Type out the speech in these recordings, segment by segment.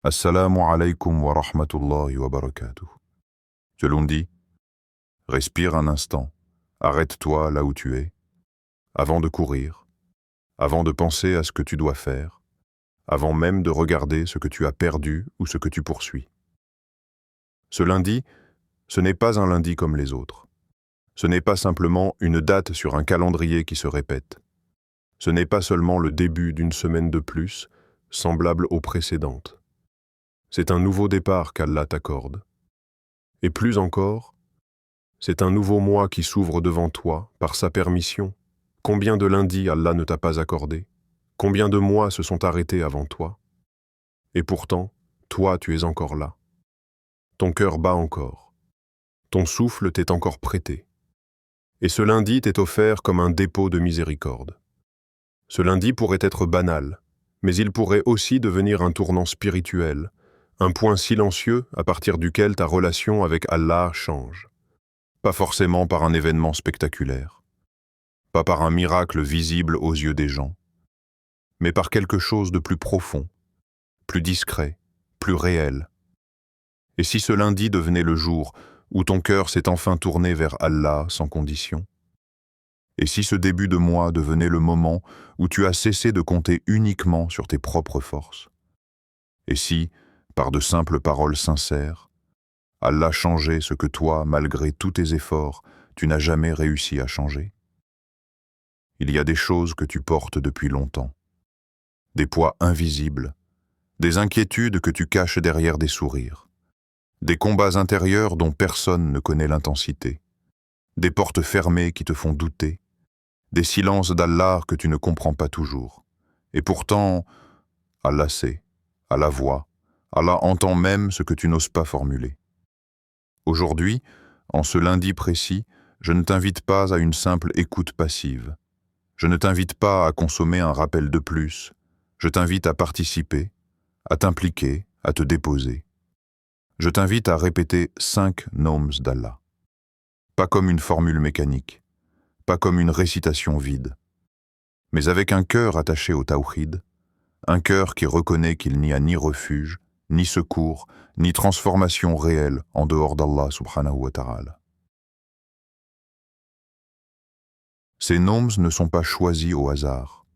Assalamu alaikum wa rahmatullahi wa barakatuh. Que l'on dit, respire un instant, arrête-toi là où tu es, avant de courir, avant de penser à ce que tu dois faire, avant même de regarder ce que tu as perdu ou ce que tu poursuis. Ce lundi, ce n'est pas un lundi comme les autres. Ce n'est pas simplement une date sur un calendrier qui se répète. Ce n'est pas seulement le début d'une semaine de plus, semblable aux précédentes. C'est un nouveau départ qu'Allah t'accorde. Et plus encore, c'est un nouveau mois qui s'ouvre devant toi par sa permission. Combien de lundis Allah ne t'a pas accordé? Combien de mois se sont arrêtés avant toi? Et pourtant, toi tu es encore là. Ton cœur bat encore. Ton souffle t'est encore prêté. Et ce lundi t'est offert comme un dépôt de miséricorde. Ce lundi pourrait être banal, mais il pourrait aussi devenir un tournant spirituel, un point silencieux à partir duquel ta relation avec Allah change. Pas forcément par un événement spectaculaire, pas par un miracle visible aux yeux des gens, mais par quelque chose de plus profond, plus discret, plus réel. Et si ce lundi devenait le jour où ton cœur s'est enfin tourné vers Allah sans condition? Et si ce début de mois devenait le moment où tu as cessé de compter uniquement sur tes propres forces? Et si, par de simples paroles sincères, Allah changeait ce que toi, malgré tous tes efforts, tu n'as jamais réussi à changer? Il y a des choses que tu portes depuis longtemps, des poids invisibles, des inquiétudes que tu caches derrière des sourires, des combats intérieurs dont personne ne connaît l'intensité, des portes fermées qui te font douter, des silences d'Allah que tu ne comprends pas toujours. Et pourtant, Allah sait, Allah voit, Allah entend même ce que tu n'oses pas formuler. Aujourd'hui, en ce lundi précis, je ne t'invite pas à une simple écoute passive. Je ne t'invite pas à consommer un rappel de plus. Je t'invite à participer, à t'impliquer, à te déposer. Je t'invite à répéter 5 noms d'Allah. Pas comme une formule mécanique, pas comme une récitation vide, mais avec un cœur attaché au tawhid, un cœur qui reconnaît qu'il n'y a ni refuge, ni secours, ni transformation réelle en dehors d'Allah subhanahu wa ta'ala. Ces noms ne sont pas choisis au hasard.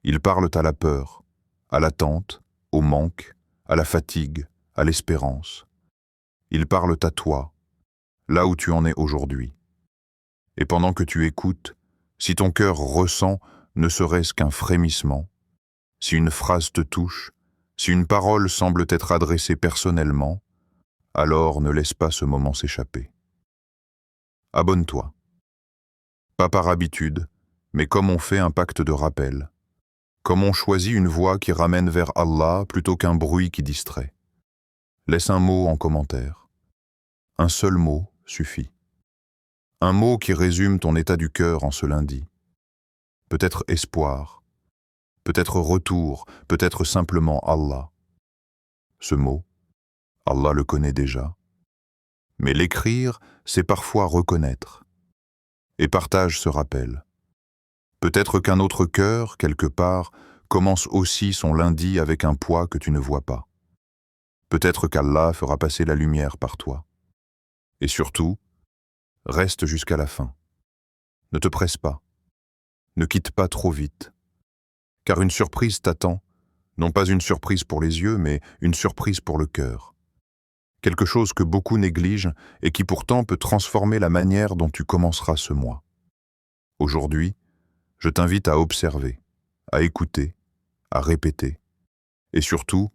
Ils parlent à la peur, à l'attente, au manque, à la fatigue, à l'espérance. Ils parlent à toi, là où tu en es aujourd'hui. Et pendant que tu écoutes, si ton cœur ressent ne serait-ce qu'un frémissement, si une phrase te touche, si une parole semble t'être adressée personnellement, alors ne laisse pas ce moment s'échapper. Abonne-toi. Pas par habitude, mais comme on fait un pacte de rappel, comme on choisit une voix qui ramène vers Allah plutôt qu'un bruit qui distrait. Laisse un mot en commentaire. Un seul mot suffit. Un mot qui résume ton état du cœur en ce lundi. Peut-être espoir, peut-être retour, peut-être simplement Allah. Ce mot, Allah le connaît déjà. Mais l'écrire, c'est parfois reconnaître. Et partage ce rappel. Peut-être qu'un autre cœur, quelque part, commence aussi son lundi avec un poids que tu ne vois pas. Peut-être qu'Allah fera passer la lumière par toi. Et surtout, reste jusqu'à la fin. Ne te presse pas. Ne quitte pas trop vite. Car une surprise t'attend, non pas une surprise pour les yeux, mais une surprise pour le cœur. Quelque chose que beaucoup négligent et qui pourtant peut transformer la manière dont tu commenceras ce mois. Aujourd'hui, je t'invite à observer, à écouter, à répéter, et surtout,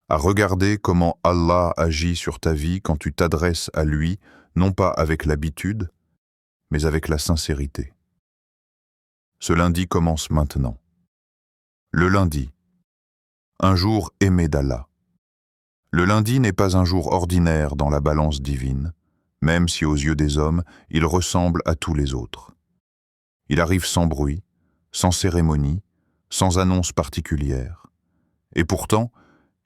à regarder comment Allah agit sur ta vie quand tu t'adresses à lui, non pas avec l'habitude, mais avec la sincérité. Ce lundi commence maintenant. Le lundi, un jour aimé d'Allah. Le lundi n'est pas un jour ordinaire dans la balance divine, même si aux yeux des hommes, il ressemble à tous les autres. Il arrive sans bruit, sans cérémonie, sans annonce particulière. Et pourtant,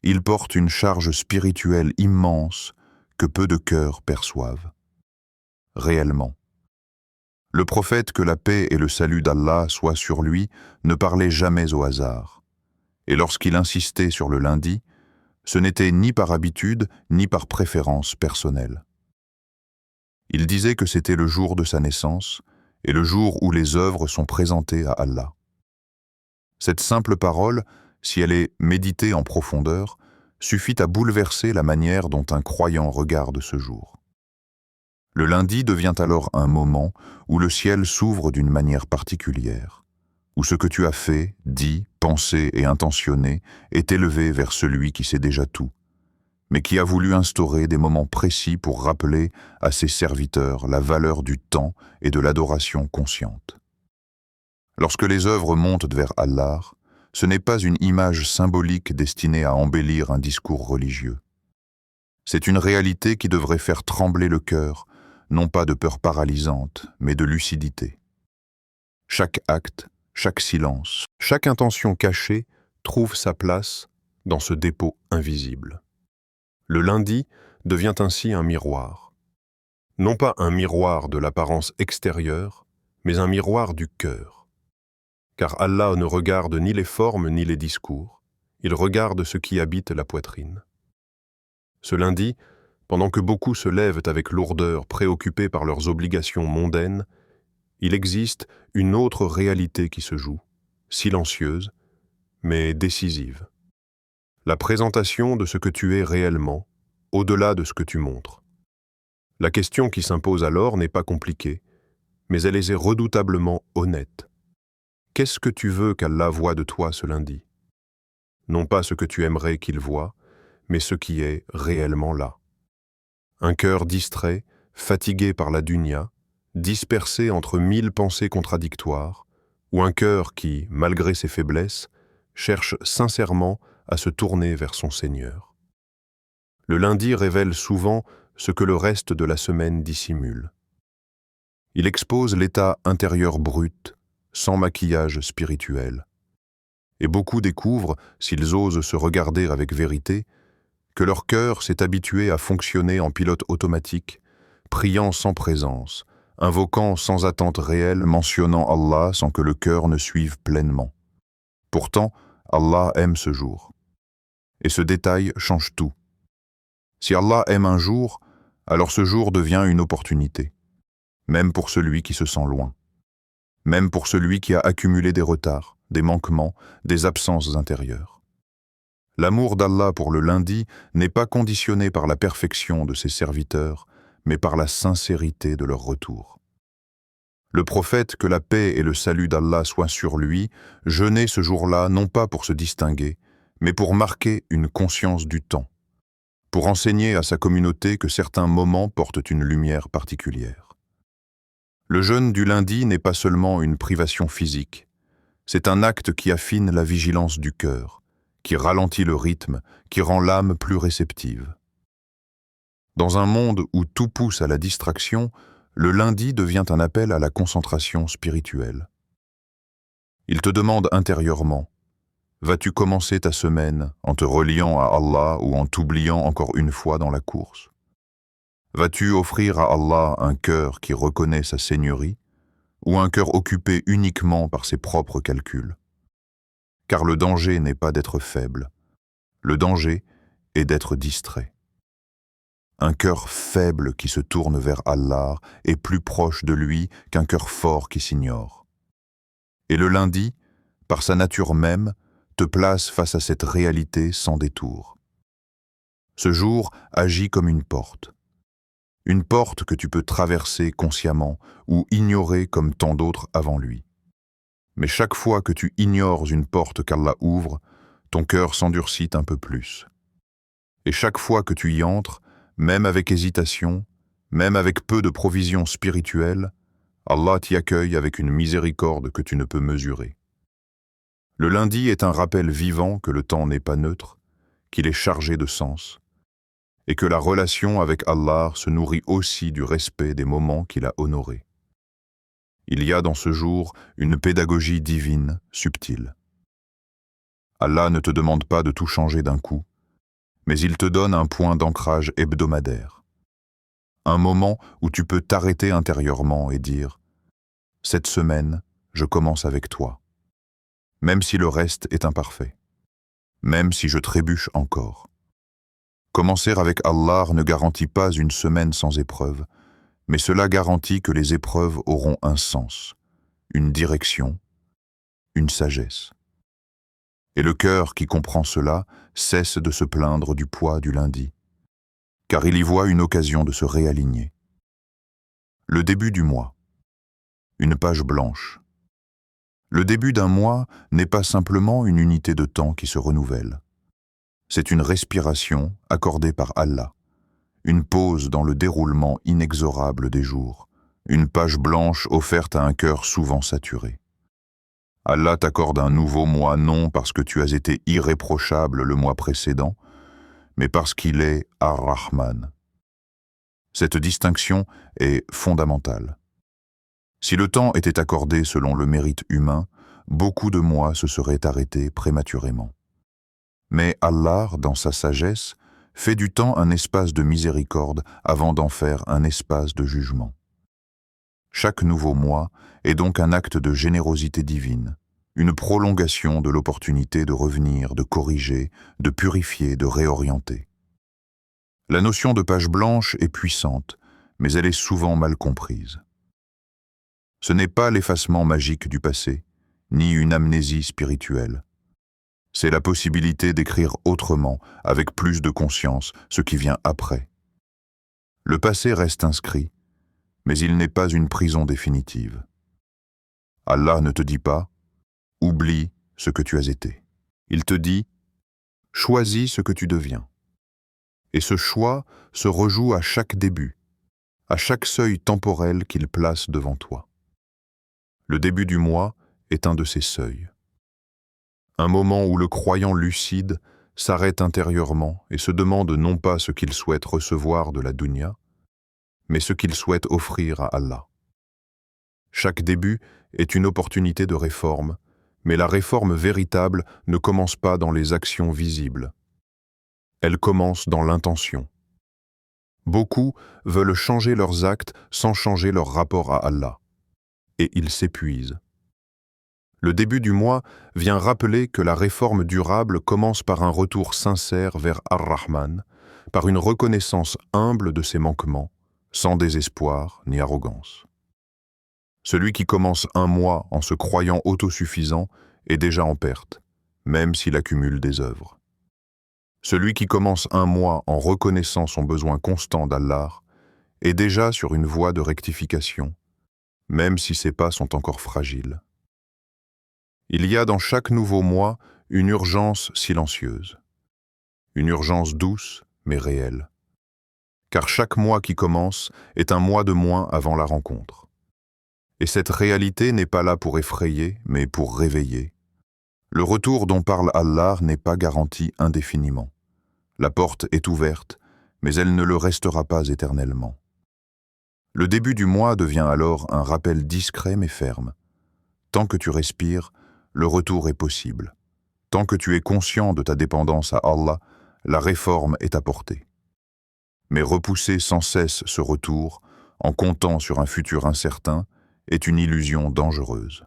il porte une charge spirituelle immense que peu de cœurs perçoivent. Réellement. Le prophète, que la paix et le salut d'Allah soient sur lui, ne parlait jamais au hasard. Et lorsqu'il insistait sur le lundi, Ce n'était ni par habitude, ni par préférence personnelle. Il disait que c'était le jour de sa naissance et le jour où les œuvres sont présentées à Allah. Cette simple parole, si elle est méditée en profondeur, suffit à bouleverser la manière dont un croyant regarde ce jour. Le lundi devient alors un moment où le ciel s'ouvre d'une manière particulière, où ce que tu as fait, dit, pensé et intentionné est élevé vers celui qui sait déjà tout, mais qui a voulu instaurer des moments précis pour rappeler à ses serviteurs la valeur du temps et de l'adoration consciente. Lorsque les œuvres montent vers Allah, ce n'est pas une image symbolique destinée à embellir un discours religieux. C'est une réalité qui devrait faire trembler le cœur, non pas de peur paralysante, mais de lucidité. Chaque acte, chaque silence, chaque intention cachée trouve sa place dans ce dépôt invisible. Le lundi devient ainsi un miroir. Non pas un miroir de l'apparence extérieure, mais un miroir du cœur. Car Allah ne regarde ni les formes ni les discours, il regarde ce qui habite la poitrine. Ce lundi, pendant que beaucoup se lèvent avec lourdeur, préoccupés par leurs obligations mondaines, il existe une autre réalité qui se joue, silencieuse, mais décisive. La présentation de ce que tu es réellement, au-delà de ce que tu montres. La question qui s'impose alors n'est pas compliquée, mais elle est redoutablement honnête. Qu'est-ce que tu veux qu'Allah voie de toi ce lundi? Non pas ce que tu aimerais qu'il voie, mais ce qui est réellement là. Un cœur distrait, fatigué par la dunya, dispersé entre 1000 pensées contradictoires, ou un cœur qui, malgré ses faiblesses, cherche sincèrement à se tourner vers son Seigneur. Le lundi révèle souvent ce que le reste de la semaine dissimule. Il expose l'état intérieur brut, sans maquillage spirituel. Et beaucoup découvrent, s'ils osent se regarder avec vérité, que leur cœur s'est habitué à fonctionner en pilote automatique, priant sans présence, invoquant sans attente réelle, mentionnant Allah sans que le cœur ne suive pleinement. Pourtant, Allah aime ce jour. Et ce détail change tout. Si Allah aime un jour, alors ce jour devient une opportunité, même pour celui qui se sent loin, même pour celui qui a accumulé des retards, des manquements, des absences intérieures. L'amour d'Allah pour le lundi n'est pas conditionné par la perfection de ses serviteurs, mais par la sincérité de leur retour. Le prophète, que la paix et le salut d'Allah soient sur lui, jeûnait ce jour-là non pas pour se distinguer, mais pour marquer une conscience du temps, pour enseigner à sa communauté que certains moments portent une lumière particulière. Le jeûne du lundi n'est pas seulement une privation physique, c'est un acte qui affine la vigilance du cœur, qui ralentit le rythme, qui rend l'âme plus réceptive. Dans un monde où tout pousse à la distraction, le lundi devient un appel à la concentration spirituelle. Il te demande intérieurement, vas-tu commencer ta semaine en te reliant à Allah ou en t'oubliant encore une fois dans la course? Vas-tu offrir à Allah un cœur qui reconnaît sa seigneurie ou un cœur occupé uniquement par ses propres calculs? Car le danger n'est pas d'être faible, le danger est d'être distrait. Un cœur faible qui se tourne vers Allah est plus proche de lui qu'un cœur fort qui s'ignore. Et le lundi, par sa nature même, te place face à cette réalité sans détour. Ce jour agit comme une porte que tu peux traverser consciemment ou ignorer comme tant d'autres avant lui. Mais chaque fois que tu ignores une porte qu'Allah ouvre, ton cœur s'endurcit un peu plus. Et chaque fois que tu y entres, même avec hésitation, même avec peu de provisions spirituelles, Allah t'y accueille avec une miséricorde que tu ne peux mesurer. Le lundi est un rappel vivant que le temps n'est pas neutre, qu'il est chargé de sens, et que la relation avec Allah se nourrit aussi du respect des moments qu'il a honorés. Il y a dans ce jour une pédagogie divine, subtile. Allah ne te demande pas de tout changer d'un coup, mais il te donne un point d'ancrage hebdomadaire. Un moment où tu peux t'arrêter intérieurement et dire « Cette semaine, je commence avec toi, même si le reste est imparfait, même si je trébuche encore. Commencer avec Allah ne garantit pas une semaine sans épreuve, mais cela garantit que les épreuves auront un sens, une direction, une sagesse. Et le cœur qui comprend cela cesse de se plaindre du poids du lundi, car il y voit une occasion de se réaligner. Le début du mois. Une page blanche. Le début d'un mois n'est pas simplement une unité de temps qui se renouvelle. C'est une respiration accordée par Allah, une pause dans le déroulement inexorable des jours, une page blanche offerte à un cœur souvent saturé. Allah t'accorde un nouveau mois non parce que tu as été irréprochable le mois précédent, mais parce qu'il est Ar-Rahman. Cette distinction est fondamentale. Si le temps était accordé selon le mérite humain, beaucoup de mois se seraient arrêtés prématurément. Mais Allah, dans sa sagesse, fait du temps un espace de miséricorde avant d'en faire un espace de jugement. Chaque nouveau mois est donc un acte de générosité divine, une prolongation de l'opportunité de revenir, de corriger, de purifier, de réorienter. La notion de page blanche est puissante, mais elle est souvent mal comprise. Ce n'est pas l'effacement magique du passé, ni une amnésie spirituelle. C'est la possibilité d'écrire autrement, avec plus de conscience, ce qui vient après. Le passé reste inscrit, mais il n'est pas une prison définitive. Allah ne te dit pas « oublie ce que tu as été ». Il te dit « choisis ce que tu deviens ». Et ce choix se rejoue à chaque début, à chaque seuil temporel qu'il place devant toi. Le début du mois est un de ces seuils. Un moment où le croyant lucide s'arrête intérieurement et se demande non pas ce qu'il souhaite recevoir de la dunya, mais ce qu'il souhaite offrir à Allah. Chaque début est une opportunité de réforme, mais la réforme véritable ne commence pas dans les actions visibles. Elle commence dans l'intention. Beaucoup veulent changer leurs actes sans changer leur rapport à Allah, et ils s'épuisent. Le début du mois vient rappeler que la réforme durable commence par un retour sincère vers Ar-Rahman, par une reconnaissance humble de ses manquements, sans désespoir ni arrogance. Celui qui commence un mois en se croyant autosuffisant est déjà en perte, même s'il accumule des œuvres. Celui qui commence un mois en reconnaissant son besoin constant d'Allah est déjà sur une voie de rectification, même si ses pas sont encore fragiles. Il y a dans chaque nouveau mois une urgence silencieuse, une urgence douce mais réelle, car chaque mois qui commence est un mois de moins avant la rencontre. Et cette réalité n'est pas là pour effrayer, mais pour réveiller. Le retour dont parle Allah n'est pas garanti indéfiniment. La porte est ouverte, mais elle ne le restera pas éternellement. Le début du mois devient alors un rappel discret mais ferme. Tant que tu respires, le retour est possible. Tant que tu es conscient de ta dépendance à Allah, la réforme est à portée. Mais repousser sans cesse ce retour, en comptant sur un futur incertain, est une illusion dangereuse.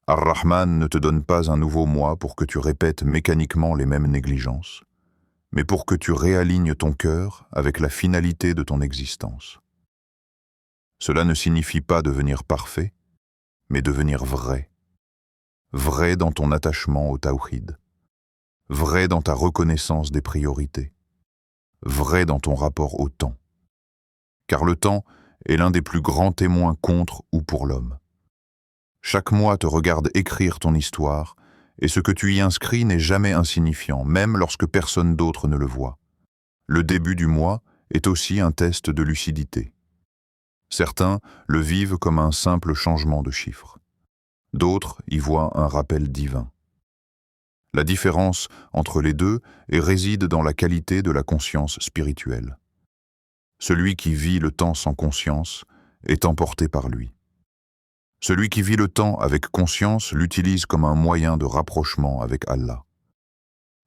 Ar-Rahman ne te donne pas un nouveau mois pour que tu répètes mécaniquement les mêmes négligences, mais pour que tu réalignes ton cœur avec la finalité de ton existence. Cela ne signifie pas devenir parfait, mais devenir vrai. Vrai dans ton attachement au tawhid, vrai dans ta reconnaissance des priorités, vrai dans ton rapport au temps. Car le temps est l'un des plus grands témoins contre ou pour l'homme. Chaque mois te regarde écrire ton histoire, et ce que tu y inscris n'est jamais insignifiant, même lorsque personne d'autre ne le voit. Le début du mois est aussi un test de lucidité. Certains le vivent comme un simple changement de chiffres. D'autres y voient un rappel divin. La différence entre les deux réside dans la qualité de la conscience spirituelle. Celui qui vit le temps sans conscience est emporté par lui. Celui qui vit le temps avec conscience l'utilise comme un moyen de rapprochement avec Allah.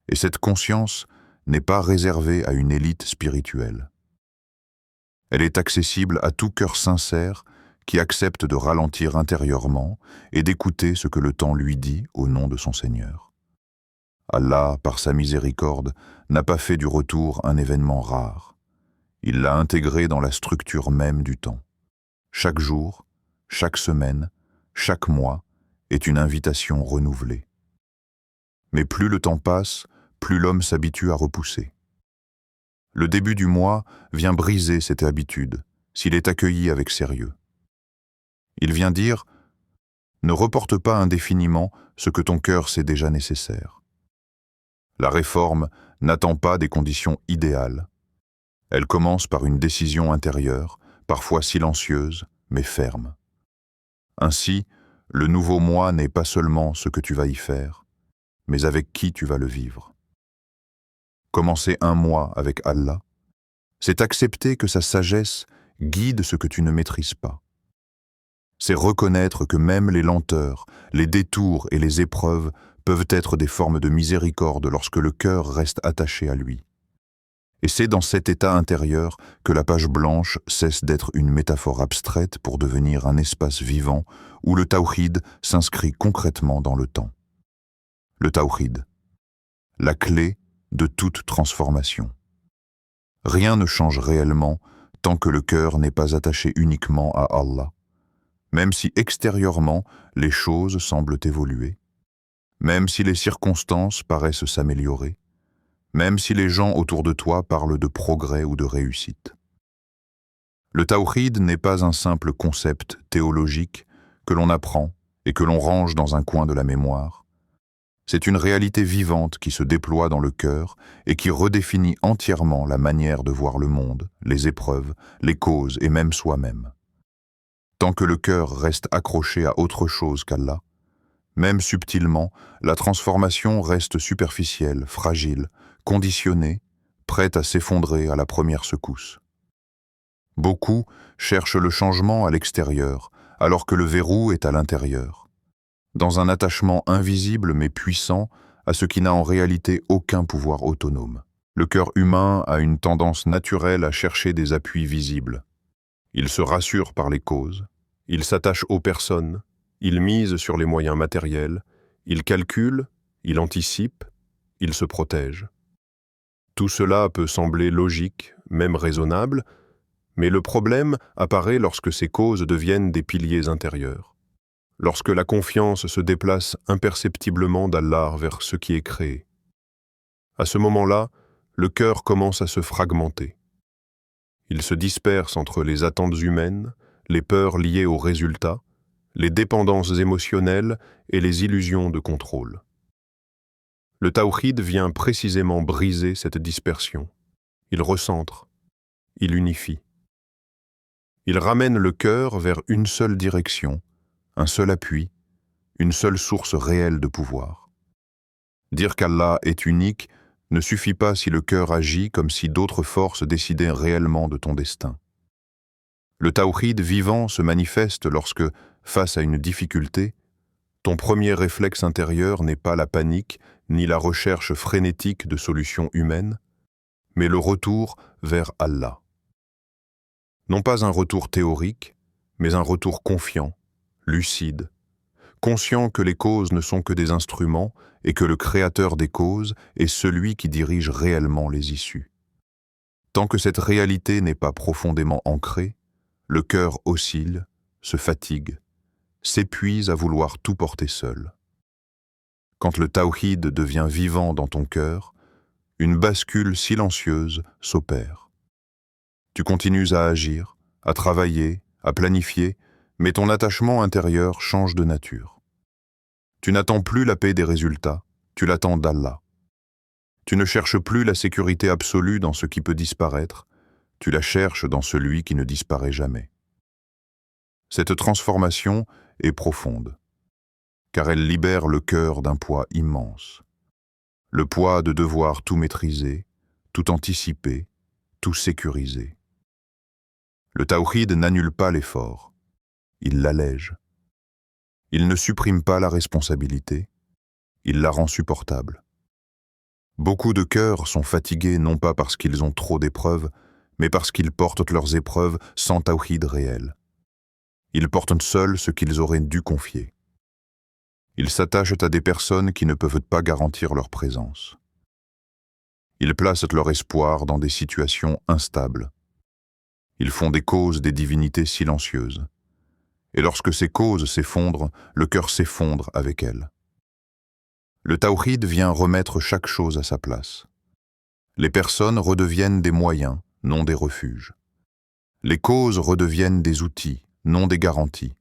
Et cette conscience n'est pas réservée à une élite spirituelle. Elle est accessible à tout cœur sincère qui accepte de ralentir intérieurement et d'écouter ce que le temps lui dit au nom de son Seigneur. Allah, par sa miséricorde, n'a pas fait du retour un événement rare. Il l'a intégré dans la structure même du temps. Chaque jour, chaque semaine, chaque mois est une invitation renouvelée. Mais plus le temps passe, plus l'homme s'habitue à repousser. Le début du mois vient briser cette habitude, s'il est accueilli avec sérieux. Il vient dire « Ne reporte pas indéfiniment ce que ton cœur sait déjà nécessaire ». La réforme n'attend pas des conditions idéales. Elle commence par une décision intérieure, parfois silencieuse, mais ferme. Ainsi, le nouveau mois n'est pas seulement ce que tu vas y faire, mais avec qui tu vas le vivre. Commencer un mois avec Allah, c'est accepter que sa sagesse guide ce que tu ne maîtrises pas. C'est reconnaître que même les lenteurs, les détours et les épreuves peuvent être des formes de miséricorde lorsque le cœur reste attaché à lui. Et c'est dans cet état intérieur que la page blanche cesse d'être une métaphore abstraite pour devenir un espace vivant où le tawhid s'inscrit concrètement dans le temps. Le tawhid, la clé de toute transformation. Rien ne change réellement tant que le cœur n'est pas attaché uniquement à Allah, même si extérieurement les choses semblent évoluer, même si les circonstances paraissent s'améliorer, même si les gens autour de toi parlent de progrès ou de réussite. Le tawhid n'est pas un simple concept théologique que l'on apprend et que l'on range dans un coin de la mémoire. C'est une réalité vivante qui se déploie dans le cœur et qui redéfinit entièrement la manière de voir le monde, les épreuves, les causes et même soi-même. Tant que le cœur reste accroché à autre chose qu'Allah, même subtilement, la transformation reste superficielle, fragile, conditionnée, prête à s'effondrer à la première secousse. Beaucoup cherchent le changement à l'extérieur, alors que le verrou est à l'intérieur, dans un attachement invisible mais puissant à ce qui n'a en réalité aucun pouvoir autonome. Le cœur humain a une tendance naturelle à chercher des appuis visibles. Il se rassure par les causes, il s'attache aux personnes, il mise sur les moyens matériels, il calcule, il anticipe, il se protège. Tout cela peut sembler logique, même raisonnable, mais le problème apparaît lorsque ces causes deviennent des piliers intérieurs. Lorsque la confiance se déplace imperceptiblement d'Allah vers ce qui est créé. À ce moment-là, le cœur commence à se fragmenter. Il se disperse entre les attentes humaines, les peurs liées aux résultats, les dépendances émotionnelles et les illusions de contrôle. Le tawhid vient précisément briser cette dispersion. Il recentre, il unifie. Il ramène le cœur vers une seule direction, un seul appui, une seule source réelle de pouvoir. Dire qu'Allah est unique ne suffit pas si le cœur agit comme si d'autres forces décidaient réellement de ton destin. Le tawhid vivant se manifeste lorsque, face à une difficulté, ton premier réflexe intérieur n'est pas la panique ni la recherche frénétique de solutions humaines, mais le retour vers Allah. Non pas un retour théorique, mais un retour confiant, lucide, conscient que les causes ne sont que des instruments et que le créateur des causes est celui qui dirige réellement les issues. Tant que cette réalité n'est pas profondément ancrée, le cœur oscille, se fatigue, s'épuise à vouloir tout porter seul. Quand le tawhid devient vivant dans ton cœur, une bascule silencieuse s'opère. Tu continues à agir, à travailler, à planifier, mais ton attachement intérieur change de nature. Tu n'attends plus la paix des résultats, tu l'attends d'Allah. Tu ne cherches plus la sécurité absolue dans ce qui peut disparaître, tu la cherches dans celui qui ne disparaît jamais. Cette transformation est profonde, car elle libère le cœur d'un poids immense. Le poids de devoir tout maîtriser, tout anticiper, tout sécuriser. Le tawhid n'annule pas l'effort, il l'allège. Il ne supprime pas la responsabilité, il la rend supportable. Beaucoup de cœurs sont fatigués non pas parce qu'ils ont trop d'épreuves, mais parce qu'ils portent leurs épreuves sans tawhid réel. Ils portent seuls ce qu'ils auraient dû confier. Ils s'attachent à des personnes qui ne peuvent pas garantir leur présence. Ils placent leur espoir dans des situations instables. Ils font des causes des divinités silencieuses. Et lorsque ces causes s'effondrent, le cœur s'effondre avec elles. Le tawhid vient remettre chaque chose à sa place. Les personnes redeviennent des moyens, non des refuges. Les causes redeviennent des outils, non des garanties.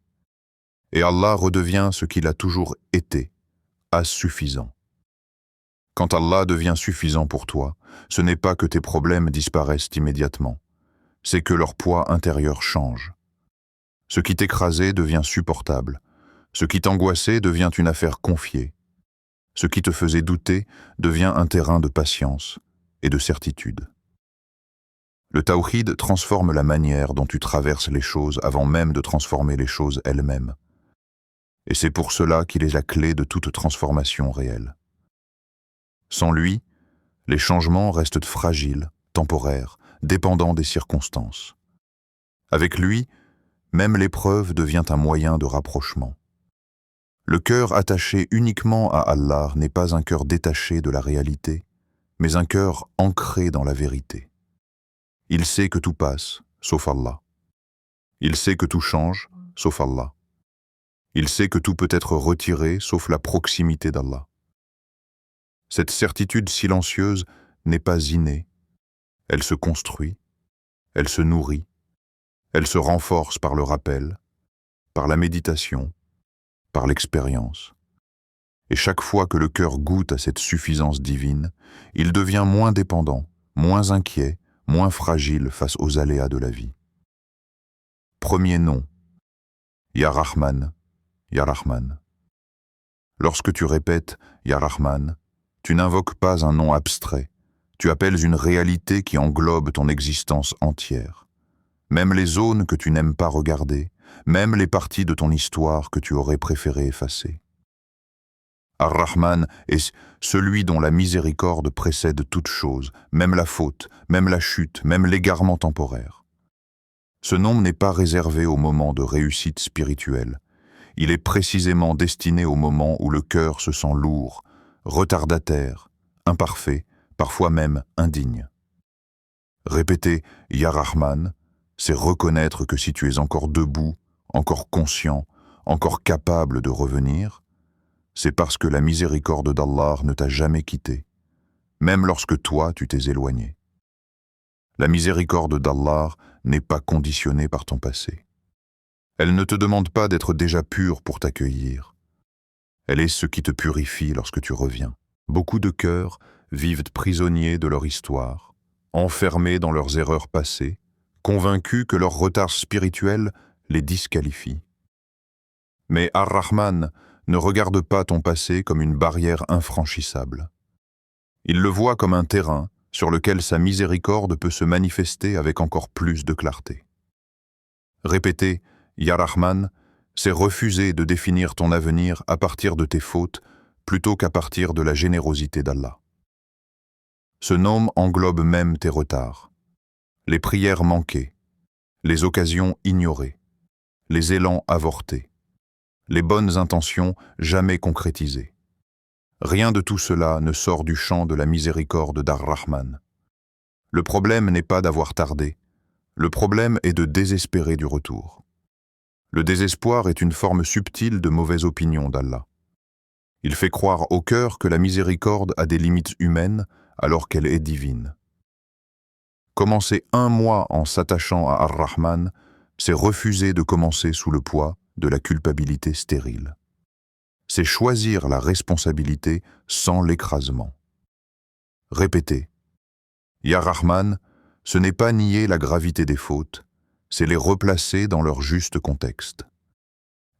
Et Allah redevient ce qu'il a toujours été, suffisant. Quand Allah devient suffisant pour toi, ce n'est pas que tes problèmes disparaissent immédiatement, c'est que leur poids intérieur change. Ce qui t'écrasait devient supportable, ce qui t'angoissait devient une affaire confiée, ce qui te faisait douter devient un terrain de patience et de certitude. Le tawhid transforme la manière dont tu traverses les choses avant même de transformer les choses elles-mêmes. Et c'est pour cela qu'il est la clé de toute transformation réelle. Sans lui, les changements restent fragiles, temporaires, dépendants des circonstances. Avec lui, même l'épreuve devient un moyen de rapprochement. Le cœur attaché uniquement à Allah n'est pas un cœur détaché de la réalité, mais un cœur ancré dans la vérité. Il sait que tout passe, sauf Allah. Il sait que tout change, sauf Allah. Il sait que tout peut être retiré, sauf la proximité d'Allah. Cette certitude silencieuse n'est pas innée. Elle se construit, elle se nourrit, elle se renforce par le rappel, par la méditation, par l'expérience. Et chaque fois que le cœur goûte à cette suffisance divine, il devient moins dépendant, moins inquiet, moins fragile face aux aléas de la vie. Premier nom, Ya Rahman, Ya Rahman. Lorsque tu répètes Ya Rahman, tu n'invoques pas un nom abstrait, tu appelles une réalité qui englobe ton existence entière. Même les zones que tu n'aimes pas regarder, même les parties de ton histoire que tu aurais préféré effacer. Ar-Rahman est celui dont la miséricorde précède toute chose, même la faute, même la chute, même l'égarement temporaire. Ce nom n'est pas réservé au moment de réussite spirituelle. Il est précisément destiné au moment où le cœur se sent lourd, retardataire, imparfait, parfois même indigne. Répéter « Ya Rahman », c'est reconnaître que si tu es encore debout, encore conscient, encore capable de revenir, c'est parce que la miséricorde d'Allah ne t'a jamais quitté, même lorsque toi tu t'es éloigné. La miséricorde d'Allah n'est pas conditionnée par ton passé. Elle ne te demande pas d'être déjà pur pour t'accueillir. Elle est ce qui te purifie lorsque tu reviens. Beaucoup de cœurs vivent prisonniers de leur histoire, enfermés dans leurs erreurs passées, convaincus que leur retard spirituel les disqualifie. Mais Ar-Rahman ne regarde pas ton passé comme une barrière infranchissable. Il le voit comme un terrain sur lequel sa miséricorde peut se manifester avec encore plus de clarté. Répéter « Ya Rahman », c'est refuser de définir ton avenir à partir de tes fautes plutôt qu'à partir de la générosité d'Allah. Ce nom englobe même tes retards, les prières manquées, les occasions ignorées, les élans avortés, les bonnes intentions jamais concrétisées. Rien de tout cela ne sort du champ de la miséricorde d'Ar-Rahman. Le problème n'est pas d'avoir tardé, le problème est de désespérer du retour. Le désespoir est une forme subtile de mauvaise opinion d'Allah. Il fait croire au cœur que la miséricorde a des limites humaines alors qu'elle est divine. Commencer un mois en s'attachant à Ar-Rahman, c'est refuser de commencer sous le poids de la culpabilité stérile. C'est choisir la responsabilité sans l'écrasement. Répétez. Ya Rahman, ce n'est pas nier la gravité des fautes, c'est les replacer dans leur juste contexte.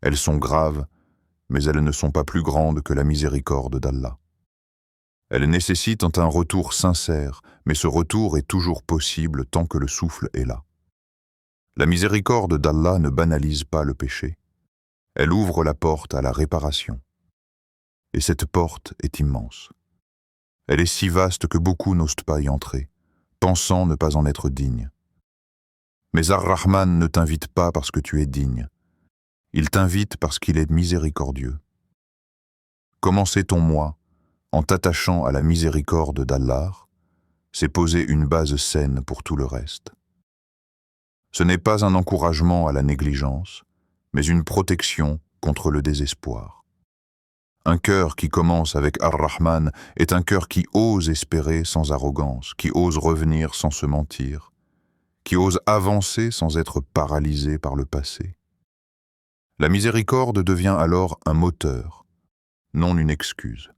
Elles sont graves, mais elles ne sont pas plus grandes que la miséricorde d'Allah. Elles nécessitent un retour sincère, mais ce retour est toujours possible tant que le souffle est là. La miséricorde d'Allah ne banalise pas le péché. Elle ouvre la porte à la réparation. Et cette porte est immense. Elle est si vaste que beaucoup n'osent pas y entrer, pensant ne pas en être dignes. Mais Ar-Rahman ne t'invite pas parce que tu es digne. Il t'invite parce qu'il est miséricordieux. Commencer ton mois en t'attachant à la miséricorde d'Allah, c'est poser une base saine pour tout le reste. Ce n'est pas un encouragement à la négligence, mais une protection contre le désespoir. Un cœur qui commence avec Ar-Rahman est un cœur qui ose espérer sans arrogance, qui ose revenir sans se mentir, qui ose avancer sans être paralysé par le passé. La miséricorde devient alors un moteur, non une excuse.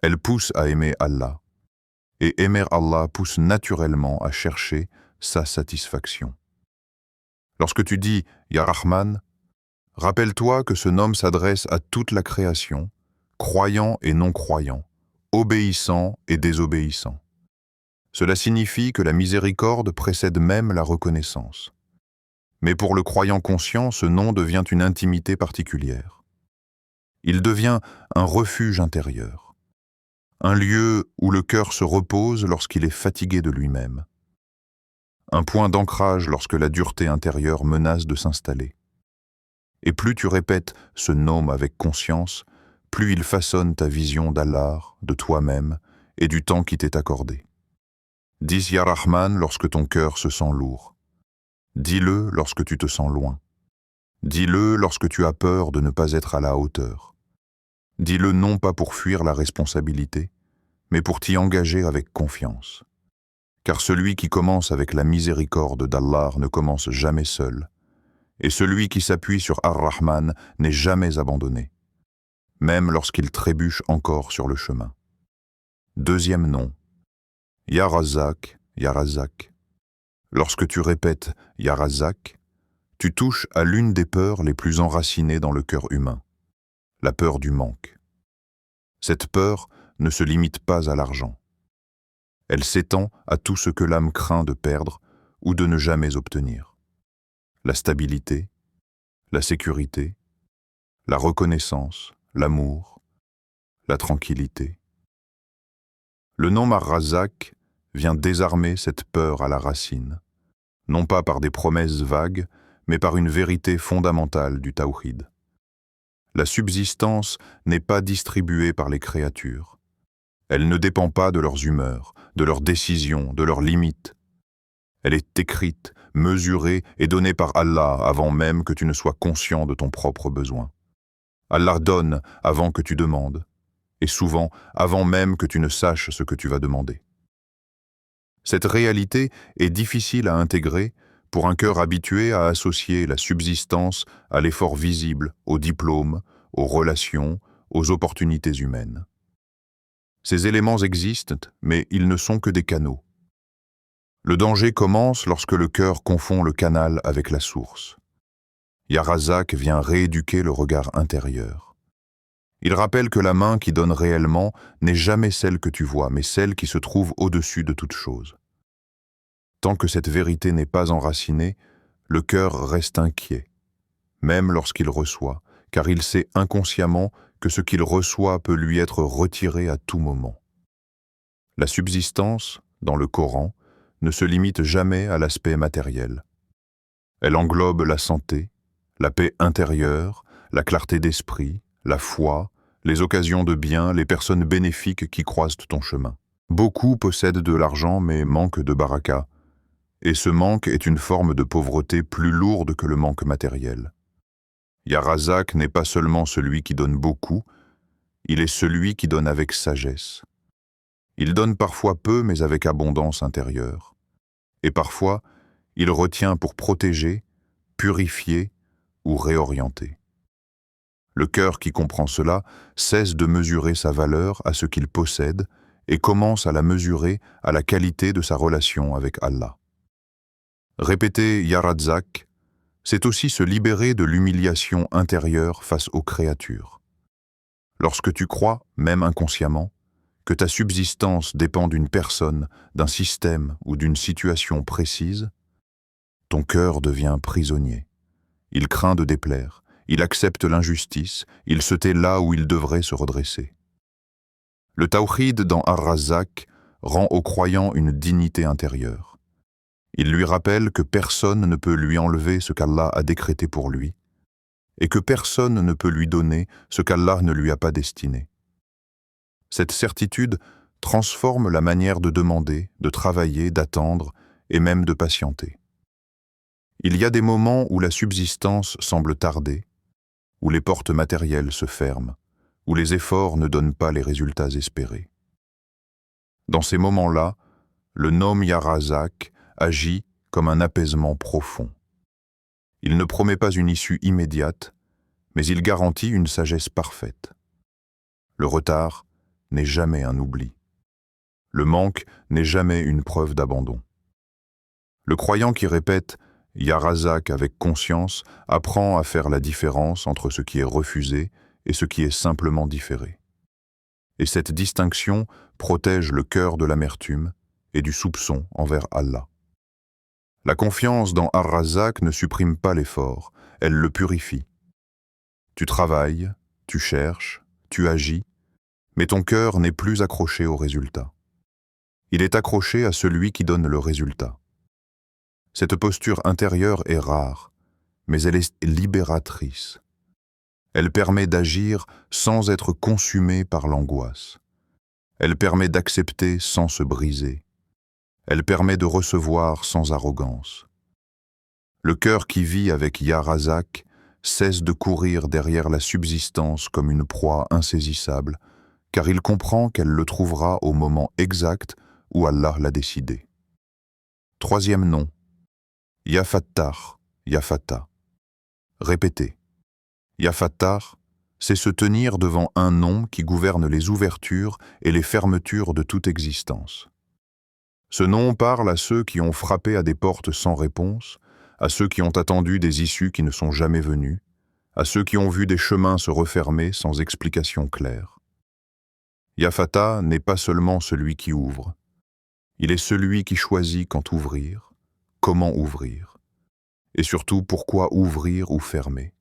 Elle pousse à aimer Allah, et aimer Allah pousse naturellement à chercher sa satisfaction. Lorsque tu dis « Ya Rahman », rappelle-toi que ce nom s'adresse à toute la création, croyants et non-croyants, obéissants et désobéissants. Cela signifie que la miséricorde précède même la reconnaissance. Mais pour le croyant conscient, ce nom devient une intimité particulière. Il devient un refuge intérieur, un lieu où le cœur se repose lorsqu'il est fatigué de lui-même, un point d'ancrage lorsque la dureté intérieure menace de s'installer. Et plus tu répètes ce nom avec conscience, plus il façonne ta vision d'Allah, de toi-même et du temps qui t'est accordé. Dis Ya Rahman lorsque ton cœur se sent lourd. Dis-le lorsque tu te sens loin. Dis-le lorsque tu as peur de ne pas être à la hauteur. Dis-le non pas pour fuir la responsabilité, mais pour t'y engager avec confiance. Car celui qui commence avec la miséricorde d'Allah ne commence jamais seul, et celui qui s'appuie sur Ar-Rahman n'est jamais abandonné, même lorsqu'il trébuche encore sur le chemin. Deuxième nom, Ya Razak, Ya Razak. Lorsque tu répètes Ya Razak, tu touches à l'une des peurs les plus enracinées dans le cœur humain, la peur du manque. Cette peur ne se limite pas à l'argent. Elle s'étend à tout ce que l'âme craint de perdre ou de ne jamais obtenir. La stabilité, la sécurité, la reconnaissance, l'amour, la tranquillité. Le nom Ar-Razak vient désarmer cette peur à la racine, non pas par des promesses vagues, mais par une vérité fondamentale du tawhid. La subsistance n'est pas distribuée par les créatures. Elle ne dépend pas de leurs humeurs, de leurs décisions, de leurs limites. Elle est écrite, mesurée et donnée par Allah avant même que tu ne sois conscient de ton propre besoin. Allah donne avant que tu demandes, et souvent avant même que tu ne saches ce que tu vas demander. Cette réalité est difficile à intégrer pour un cœur habitué à associer la subsistance à l'effort visible, au diplôme, aux relations, aux opportunités humaines. Ces éléments existent, mais ils ne sont que des canaux. Le danger commence lorsque le cœur confond le canal avec la source. Ya Razak vient rééduquer le regard intérieur. Il rappelle que la main qui donne réellement n'est jamais celle que tu vois, mais celle qui se trouve au-dessus de toute chose. Tant que cette vérité n'est pas enracinée, le cœur reste inquiet, même lorsqu'il reçoit, car il sait inconsciemment que ce qu'il reçoit peut lui être retiré à tout moment. La subsistance, dans le Coran, ne se limite jamais à l'aspect matériel. Elle englobe la santé, la paix intérieure, la clarté d'esprit, la foi, les occasions de bien, les personnes bénéfiques qui croisent ton chemin. Beaucoup possèdent de l'argent mais manquent de baraka, et ce manque est une forme de pauvreté plus lourde que le manque matériel. Ya Razak n'est pas seulement celui qui donne beaucoup, il est celui qui donne avec sagesse. Il donne parfois peu mais avec abondance intérieure. Et parfois, il retient pour protéger, purifier ou réorienter. Le cœur qui comprend cela cesse de mesurer sa valeur à ce qu'il possède et commence à la mesurer à la qualité de sa relation avec Allah. Répéter Ya Razak, c'est aussi se libérer de l'humiliation intérieure face aux créatures. Lorsque tu crois, même inconsciemment, que ta subsistance dépend d'une personne, d'un système ou d'une situation précise, ton cœur devient prisonnier. Il craint de déplaire, il accepte l'injustice, il se tait là où il devrait se redresser. Le tawhid dans Ar-Razak rend au croyant une dignité intérieure. Il lui rappelle que personne ne peut lui enlever ce qu'Allah a décrété pour lui, et que personne ne peut lui donner ce qu'Allah ne lui a pas destiné. Cette certitude transforme la manière de demander, de travailler, d'attendre et même de patienter. Il y a des moments où la subsistance semble tarder, où les portes matérielles se ferment, où les efforts ne donnent pas les résultats espérés. Dans ces moments-là, le Nom Ya Razak agit comme un apaisement profond. Il ne promet pas une issue immédiate, mais il garantit une sagesse parfaite. Le retard n'est jamais un oubli. Le manque n'est jamais une preuve d'abandon. Le croyant qui répète « Ya Razak » avec conscience apprend à faire la différence entre ce qui est refusé et ce qui est simplement différé. Et cette distinction protège le cœur de l'amertume et du soupçon envers Allah. La confiance dans Ar-Razak ne supprime pas l'effort, elle le purifie. Tu travailles, tu cherches, tu agis, mais ton cœur n'est plus accroché au résultat. Il est accroché à celui qui donne le résultat. Cette posture intérieure est rare, mais elle est libératrice. Elle permet d'agir sans être consumée par l'angoisse. Elle permet d'accepter sans se briser. Elle permet de recevoir sans arrogance. Le cœur qui vit avec Ya Razak cesse de courir derrière la subsistance comme une proie insaisissable, car il comprend qu'elle le trouvera au moment exact où Allah l'a décidé. Troisième nom, Ya Fattar, Ya Fattah. Répétez. Ya Fattar, c'est se tenir devant un nom qui gouverne les ouvertures et les fermetures de toute existence. Ce nom parle à ceux qui ont frappé à des portes sans réponse, à ceux qui ont attendu des issues qui ne sont jamais venues, à ceux qui ont vu des chemins se refermer sans explication claire. Ya Fattah n'est pas seulement celui qui ouvre, il est celui qui choisit quand ouvrir, comment ouvrir, et surtout pourquoi ouvrir ou fermer.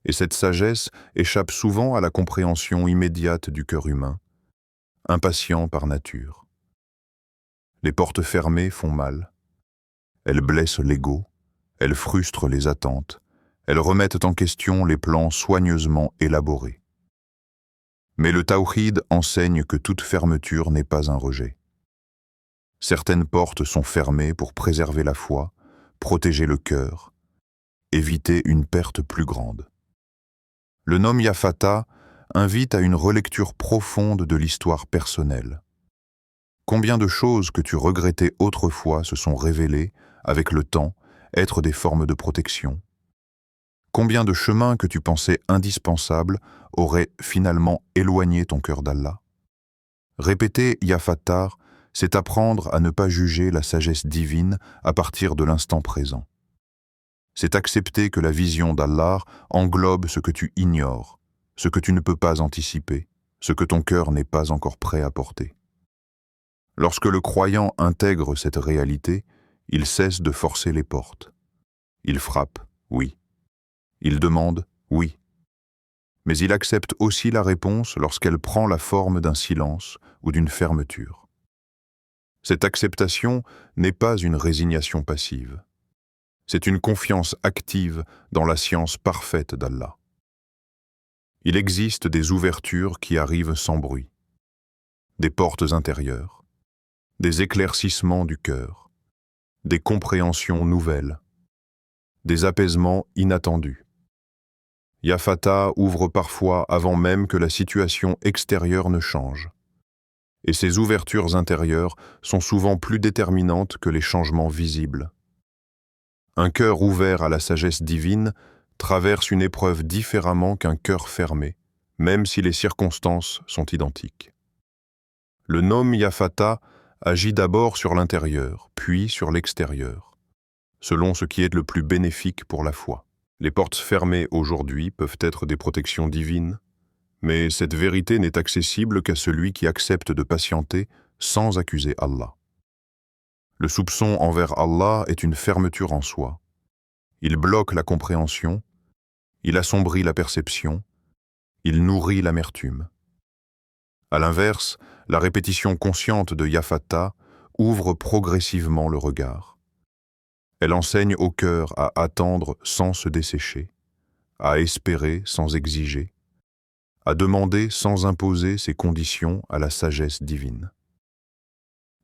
Et cette sagesse échappe souvent à la compréhension immédiate du cœur humain, impatient par nature. Les portes fermées font mal. Elles blessent l'ego, elles frustrent les attentes, elles remettent en question les plans soigneusement élaborés. Mais le tawhid enseigne que toute fermeture n'est pas un rejet. Certaines portes sont fermées pour préserver la foi, protéger le cœur, éviter une perte plus grande. Le Nom Ya Fattah invite à une relecture profonde de l'histoire personnelle. Combien de choses que tu regrettais autrefois se sont révélées, avec le temps, être des formes de protection? Combien de chemins que tu pensais indispensables auraient finalement éloigné ton cœur d'Allah? Répéter Ya Fattar, c'est apprendre à ne pas juger la sagesse divine à partir de l'instant présent. C'est accepter que la vision d'Allah englobe ce que tu ignores, ce que tu ne peux pas anticiper, ce que ton cœur n'est pas encore prêt à porter. Lorsque le croyant intègre cette réalité, il cesse de forcer les portes. Il frappe, oui. Il demande, oui. Mais il accepte aussi la réponse lorsqu'elle prend la forme d'un silence ou d'une fermeture. Cette acceptation n'est pas une résignation passive. C'est une confiance active dans la science parfaite d'Allah. Il existe des ouvertures qui arrivent sans bruit, des portes intérieures, des éclaircissements du cœur, des compréhensions nouvelles, des apaisements inattendus. Ya Fattah ouvre parfois avant même que la situation extérieure ne change. Et ces ouvertures intérieures sont souvent plus déterminantes que les changements visibles. Un cœur ouvert à la sagesse divine traverse une épreuve différemment qu'un cœur fermé, même si les circonstances sont identiques. Le Nom Ya Fattah agit d'abord sur l'intérieur, puis sur l'extérieur, selon ce qui est le plus bénéfique pour la foi. Les portes fermées aujourd'hui peuvent être des protections divines, mais cette vérité n'est accessible qu'à celui qui accepte de patienter sans accuser Allah. Le soupçon envers Allah est une fermeture en soi. Il bloque la compréhension, il assombrit la perception, il nourrit l'amertume. À l'inverse, la répétition consciente de Ya Fattah ouvre progressivement le regard. Elle enseigne au cœur à attendre sans se dessécher, à espérer sans exiger, à demander sans imposer ses conditions à la sagesse divine.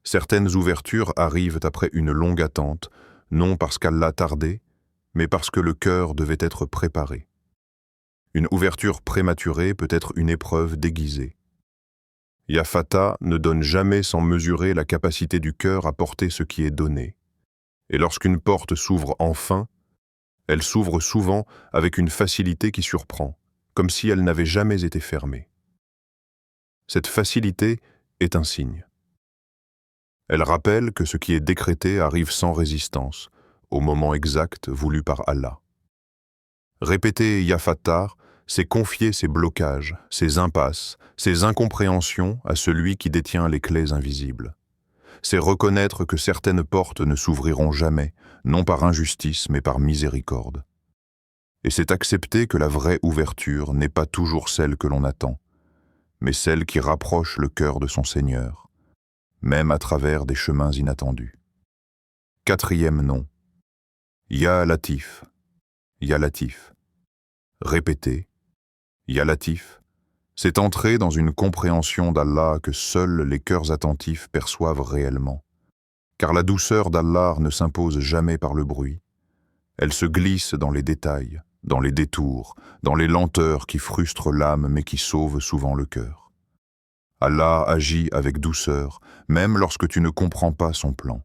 Certaines ouvertures arrivent après une longue attente, non parce qu'Allah tardait, mais parce que le cœur devait être préparé. Une ouverture prématurée peut être une épreuve déguisée. Ya Fatah ne donne jamais sans mesurer la capacité du cœur à porter ce qui est donné. Et lorsqu'une porte s'ouvre enfin, elle s'ouvre souvent avec une facilité qui surprend, comme si elle n'avait jamais été fermée. Cette facilité est un signe. Elle rappelle que ce qui est décrété arrive sans résistance, au moment exact voulu par Allah. Répéter Ya Fatah, c'est confier ses blocages, ses impasses, ses incompréhensions à celui qui détient les clés invisibles. C'est reconnaître que certaines portes ne s'ouvriront jamais, non par injustice, mais par miséricorde. Et c'est accepter que la vraie ouverture n'est pas toujours celle que l'on attend, mais celle qui rapproche le cœur de son Seigneur, même à travers des chemins inattendus. Quatrième nom. Ya Latif. Ya Latif. Répéter. Ya Latif, c'est entrer dans une compréhension d'Allah que seuls les cœurs attentifs perçoivent réellement. Car la douceur d'Allah ne s'impose jamais par le bruit. Elle se glisse dans les détails, dans les détours, dans les lenteurs qui frustrent l'âme mais qui sauvent souvent le cœur. Allah agit avec douceur, même lorsque tu ne comprends pas son plan.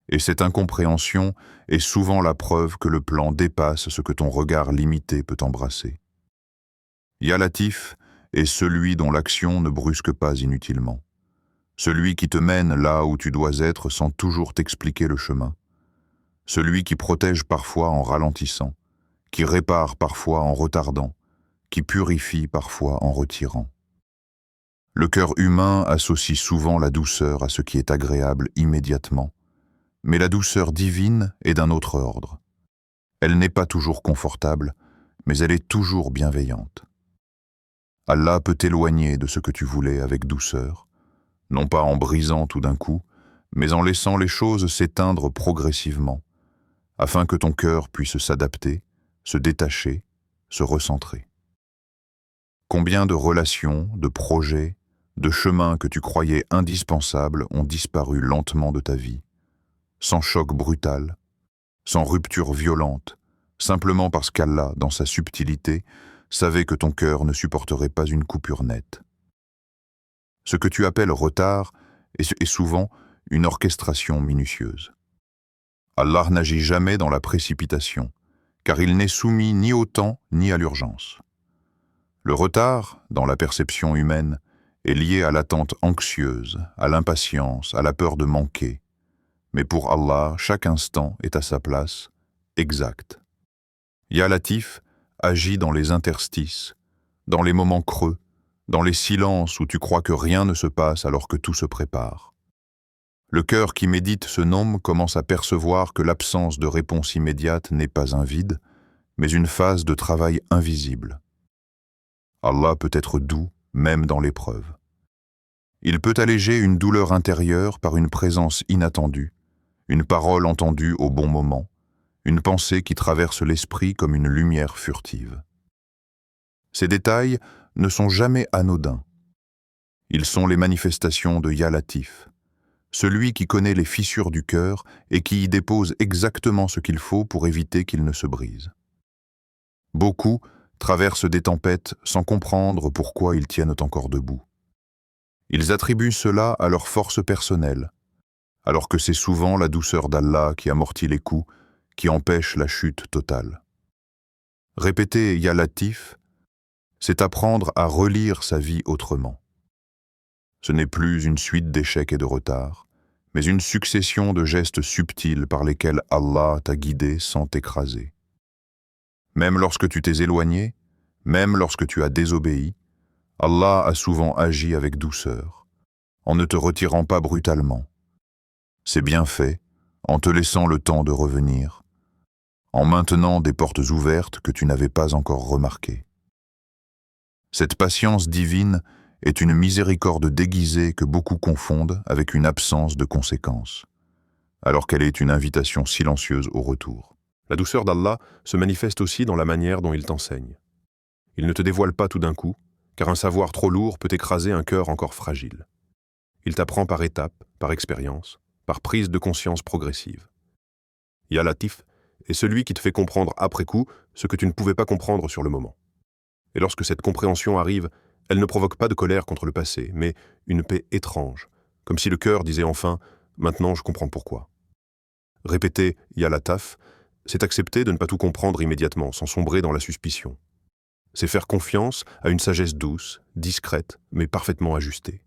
Et cette incompréhension est souvent la preuve que le plan dépasse ce que ton regard limité peut embrasser. Ya Latif est celui dont l'action ne brusque pas inutilement. Celui qui te mène là où tu dois être sans toujours t'expliquer le chemin. Celui qui protège parfois en ralentissant, qui répare parfois en retardant, qui purifie parfois en retirant. Le cœur humain associe souvent la douceur à ce qui est agréable immédiatement, mais la douceur divine est d'un autre ordre. Elle n'est pas toujours confortable, mais elle est toujours bienveillante. Allah peut t'éloigner de ce que tu voulais avec douceur, non pas en brisant tout d'un coup, mais en laissant les choses s'éteindre progressivement, afin que ton cœur puisse s'adapter, se détacher, se recentrer. Combien de relations, de projets, de chemins que tu croyais indispensables ont disparu lentement de ta vie, sans choc brutal, sans rupture violente, simplement parce qu'Allah, dans sa subtilité, savait que ton cœur ne supporterait pas une coupure nette. Ce que tu appelles retard est souvent une orchestration minutieuse. Allah n'agit jamais dans la précipitation, car il n'est soumis ni au temps ni à l'urgence. Le retard, dans la perception humaine, est lié à l'attente anxieuse, à l'impatience, à la peur de manquer. Mais pour Allah, chaque instant est à sa place, exact. Ya Latif agit dans les interstices, dans les moments creux, dans les silences où tu crois que rien ne se passe alors que tout se prépare. Le cœur qui médite ce nom commence à percevoir que l'absence de réponse immédiate n'est pas un vide, mais une phase de travail invisible. Allah peut être doux, même dans l'épreuve. Il peut alléger une douleur intérieure par une présence inattendue, une parole entendue au bon moment, une pensée qui traverse l'esprit comme une lumière furtive. Ces détails ne sont jamais anodins. Ils sont les manifestations de Ya Latif, celui qui connaît les fissures du cœur et qui y dépose exactement ce qu'il faut pour éviter qu'il ne se brise. Beaucoup traversent des tempêtes sans comprendre pourquoi ils tiennent encore debout. Ils attribuent cela à leur force personnelle, alors que c'est souvent la douceur d'Allah qui amortit les coups, qui empêche la chute totale. Répéter Ya Latif, c'est apprendre à relire sa vie autrement. Ce n'est plus une suite d'échecs et de retards, mais une succession de gestes subtils par lesquels Allah t'a guidé sans t'écraser. Même lorsque tu t'es éloigné, même lorsque tu as désobéi, Allah a souvent agi avec douceur, en ne te retirant pas brutalement. C'est bien fait, en te laissant le temps de revenir, en maintenant des portes ouvertes que tu n'avais pas encore remarquées. Cette patience divine est une miséricorde déguisée que beaucoup confondent avec une absence de conséquences, alors qu'elle est une invitation silencieuse au retour. La douceur d'Allah se manifeste aussi dans la manière dont il t'enseigne. Il ne te dévoile pas tout d'un coup, car un savoir trop lourd peut écraser un cœur encore fragile. Il t'apprend par étapes, par expérience, par prise de conscience progressive. Ya Latif est celui qui te fait comprendre après coup ce que tu ne pouvais pas comprendre sur le moment. Et lorsque cette compréhension arrive, elle ne provoque pas de colère contre le passé, mais une paix étrange, comme si le cœur disait enfin « Maintenant je comprends pourquoi ». Répéter « Ya Lataf », c'est accepter de ne pas tout comprendre immédiatement, sans sombrer dans la suspicion. C'est faire confiance à une sagesse douce, discrète, mais parfaitement ajustée.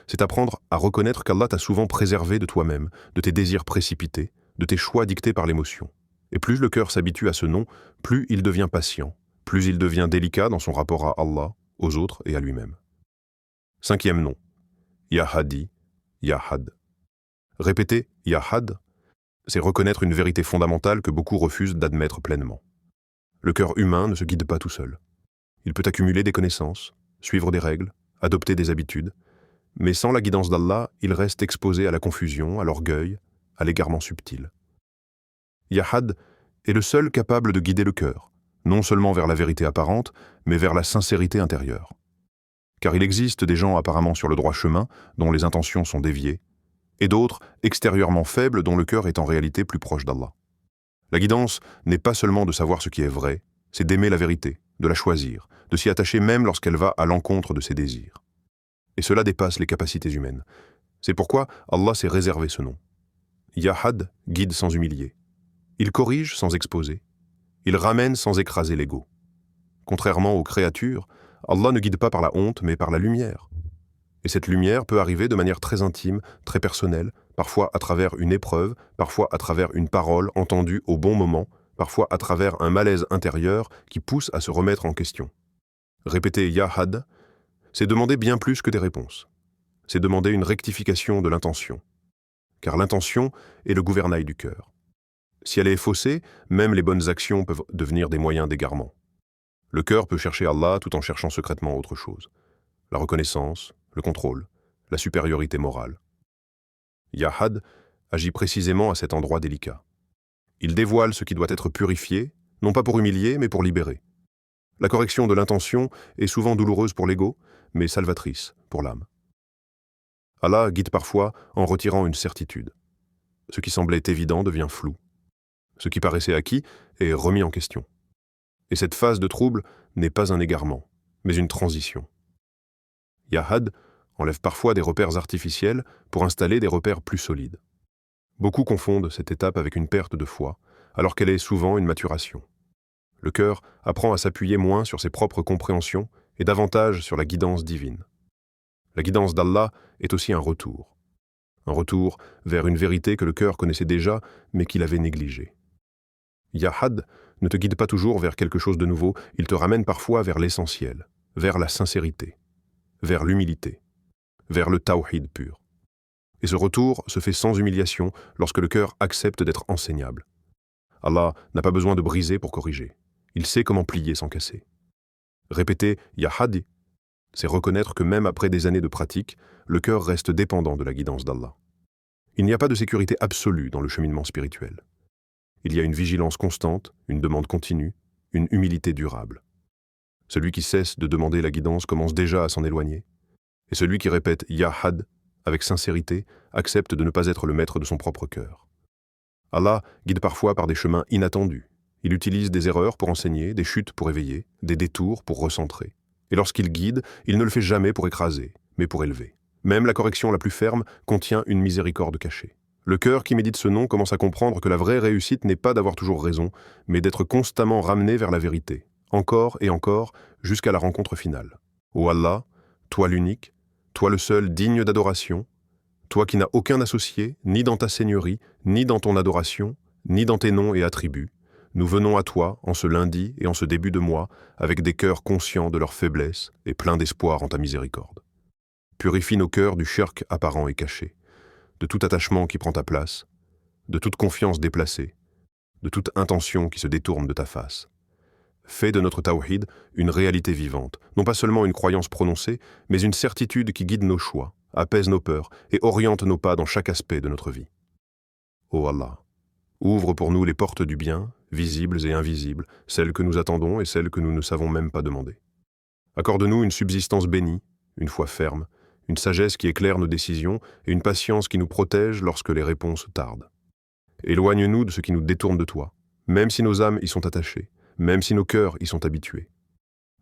C'est apprendre à reconnaître qu'Allah t'a souvent préservé de toi-même, de tes désirs précipités, de tes choix dictés par l'émotion. Et plus le cœur s'habitue à ce nom, plus il devient patient, plus il devient délicat dans son rapport à Allah, aux autres et à lui-même. 5e nom, Ya Hadi, Ya Had. Répéter Ya Had, c'est reconnaître une vérité fondamentale que beaucoup refusent d'admettre pleinement. Le cœur humain ne se guide pas tout seul. Il peut accumuler des connaissances, suivre des règles, adopter des habitudes, mais sans la guidance d'Allah, il reste exposé à la confusion, à l'orgueil, à l'égarement subtil. Ya Had est le seul capable de guider le cœur, non seulement vers la vérité apparente, mais vers la sincérité intérieure. Car il existe des gens apparemment sur le droit chemin, dont les intentions sont déviées, et d'autres extérieurement faibles dont le cœur est en réalité plus proche d'Allah. La guidance n'est pas seulement de savoir ce qui est vrai, c'est d'aimer la vérité, de la choisir, de s'y attacher même lorsqu'elle va à l'encontre de ses désirs. Et cela dépasse les capacités humaines. C'est pourquoi Allah s'est réservé ce nom. Ya Had guide sans humilier. Il corrige sans exposer. Il ramène sans écraser l'ego. Contrairement aux créatures, Allah ne guide pas par la honte, mais par la lumière. Et cette lumière peut arriver de manière très intime, très personnelle, parfois à travers une épreuve, parfois à travers une parole entendue au bon moment, parfois à travers un malaise intérieur qui pousse à se remettre en question. Répéter Ya Had, c'est demander bien plus que des réponses. C'est demander une rectification de l'intention. Car l'intention est le gouvernail du cœur. Si elle est faussée, même les bonnes actions peuvent devenir des moyens d'égarement. Le cœur peut chercher Allah tout en cherchant secrètement autre chose. La reconnaissance, le contrôle, la supériorité morale. Ya Had agit précisément à cet endroit délicat. Il dévoile ce qui doit être purifié, non pas pour humilier, mais pour libérer. La correction de l'intention est souvent douloureuse pour l'ego, mais salvatrice pour l'âme. Allah guide parfois en retirant une certitude. Ce qui semblait évident devient flou. Ce qui paraissait acquis est remis en question. Et cette phase de trouble n'est pas un égarement, mais une transition. Ya Had enlève parfois des repères artificiels pour installer des repères plus solides. Beaucoup confondent cette étape avec une perte de foi, alors qu'elle est souvent une maturation. Le cœur apprend à s'appuyer moins sur ses propres compréhensions et davantage sur la guidance divine. La guidance d'Allah est aussi un retour vers une vérité que le cœur connaissait déjà, mais qu'il avait négligée. Ya Had ne te guide pas toujours vers quelque chose de nouveau, il te ramène parfois vers l'essentiel, vers la sincérité, vers l'humilité, vers le tawhid pur. Et ce retour se fait sans humiliation lorsque le cœur accepte d'être enseignable. Allah n'a pas besoin de briser pour corriger. Il sait comment plier sans casser. Répéter Ya Hadi, c'est reconnaître que même après des années de pratique, le cœur reste dépendant de la guidance d'Allah. Il n'y a pas de sécurité absolue dans le cheminement spirituel. Il y a une vigilance constante, une demande continue, une humilité durable. Celui qui cesse de demander la guidance commence déjà à s'en éloigner. Et celui qui répète Ya Had avec sincérité accepte de ne pas être le maître de son propre cœur. Allah guide parfois par des chemins inattendus. Il utilise des erreurs pour enseigner, des chutes pour éveiller, des détours pour recentrer. Et lorsqu'il guide, il ne le fait jamais pour écraser, mais pour élever. Même la correction la plus ferme contient une miséricorde cachée. Le cœur qui médite ce nom commence à comprendre que la vraie réussite n'est pas d'avoir toujours raison, mais d'être constamment ramené vers la vérité, encore et encore, jusqu'à la rencontre finale. Ô Allah, toi l'unique, toi le seul digne d'adoration, toi qui n'as aucun associé, ni dans ta seigneurie, ni dans ton adoration, ni dans tes noms et attributs, nous venons à toi en ce lundi et en ce début de mois avec des cœurs conscients de leur faiblesse et pleins d'espoir en ta miséricorde. Purifie nos cœurs du shirk apparent et caché, de tout attachement qui prend ta place, de toute confiance déplacée, de toute intention qui se détourne de ta face. Fais de notre tawhid une réalité vivante, non pas seulement une croyance prononcée, mais une certitude qui guide nos choix, apaise nos peurs et oriente nos pas dans chaque aspect de notre vie. Ô Allah, ouvre pour nous les portes du bien, visibles et invisibles, celles que nous attendons et celles que nous ne savons même pas demander. Accorde-nous une subsistance bénie, une foi ferme, une sagesse qui éclaire nos décisions et une patience qui nous protège lorsque les réponses tardent. Éloigne-nous de ce qui nous détourne de toi, même si nos âmes y sont attachées, même si nos cœurs y sont habitués.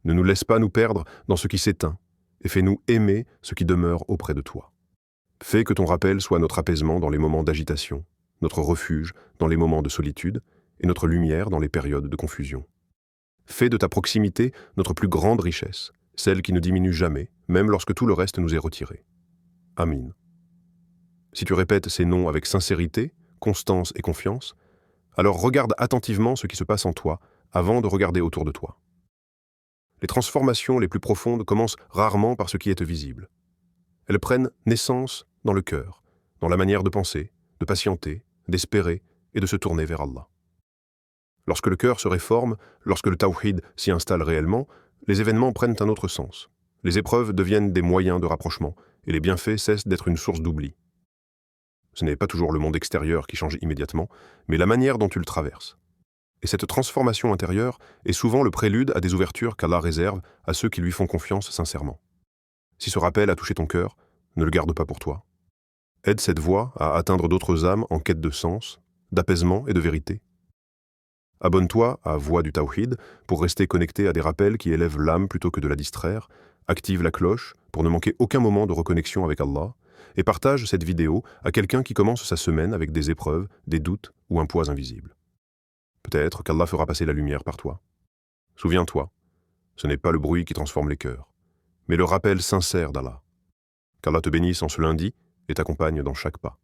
Ne nous laisse pas nous perdre dans ce qui s'éteint, et fais-nous aimer ce qui demeure auprès de toi. Fais que ton rappel soit notre apaisement dans les moments d'agitation, notre refuge dans les moments de solitude, et notre lumière dans les périodes de confusion. Fais de ta proximité notre plus grande richesse, celle qui ne diminue jamais, même lorsque tout le reste nous est retiré. Amin. Si tu répètes ces noms avec sincérité, constance et confiance, alors regarde attentivement ce qui se passe en toi avant de regarder autour de toi. Les transformations les plus profondes commencent rarement par ce qui est visible. Elles prennent naissance dans le cœur, dans la manière de penser, de patienter, d'espérer et de se tourner vers Allah. Lorsque le cœur se réforme, lorsque le tawhid s'y installe réellement, les événements prennent un autre sens. Les épreuves deviennent des moyens de rapprochement et les bienfaits cessent d'être une source d'oubli. Ce n'est pas toujours le monde extérieur qui change immédiatement, mais la manière dont tu le traverses. Et cette transformation intérieure est souvent le prélude à des ouvertures qu'Allah réserve à ceux qui lui font confiance sincèrement. Si ce rappel a touché ton cœur, ne le garde pas pour toi. Aide cette voie à atteindre d'autres âmes en quête de sens, d'apaisement et de vérité. Abonne-toi à Voix du Tawhid pour rester connecté à des rappels qui élèvent l'âme plutôt que de la distraire, active la cloche pour ne manquer aucun moment de reconnexion avec Allah, et partage cette vidéo à quelqu'un qui commence sa semaine avec des épreuves, des doutes ou un poids invisible. Peut-être qu'Allah fera passer la lumière par toi. Souviens-toi, ce n'est pas le bruit qui transforme les cœurs, mais le rappel sincère d'Allah. Qu'Allah te bénisse en ce lundi et t'accompagne dans chaque pas.